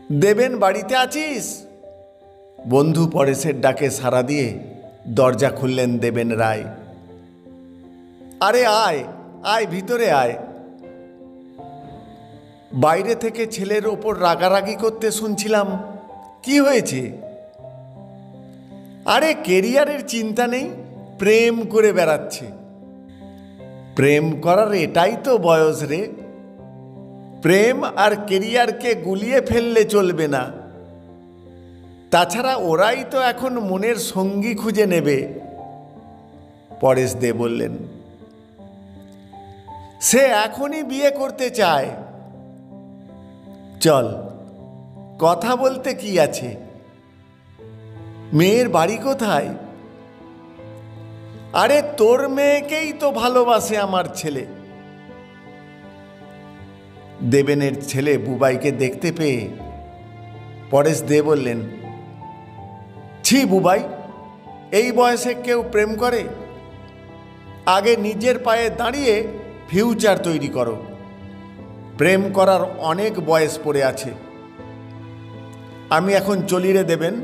দেবেন বাড়িতে আছিস? বন্ধু পরেশের ডাকে সাড়া দিয়ে দরজা খুললেন দেবেন রায়। আরে আয় আয়, ভিতরে আয়। বাইরে থেকে ছেলের ওপর রাগারাগি করতে শুনছিলাম, কি হয়েছে? আরে কেরিয়ারের চিন্তা নেই, প্রেম করে বেড়াচ্ছে। প্রেম করার এটাই তো বয়স রে। প্রেম আর কেরিয়ারকে গুলিয়ে ফেললে চলবে না। তাছাড়া ওরাই তো এখন মনের সঙ্গী খুঁজে নেবে। পরেশ দে বললেন, সে এখনই বিয়ে করতে চায়। চল, কথা বলতে কি আছে? মেয়ের বাড়ি কোথায়? আরে তোর মেয়েকেই তো ভালোবাসে আমার ছেলে। দেবেনের ছেলে বুবাইকে দেখতে পেয়ে পরেশ দে বললেন, ছি বুবাই, এই বয়সে কেউ প্রেম করে? আগে নিজের পায়ে দাঁড়িয়ে ফিউচার তৈরি করো। প্রেম করার অনেক বয়স পড়ে আছে। আমি এখন চলি রে দেবেন।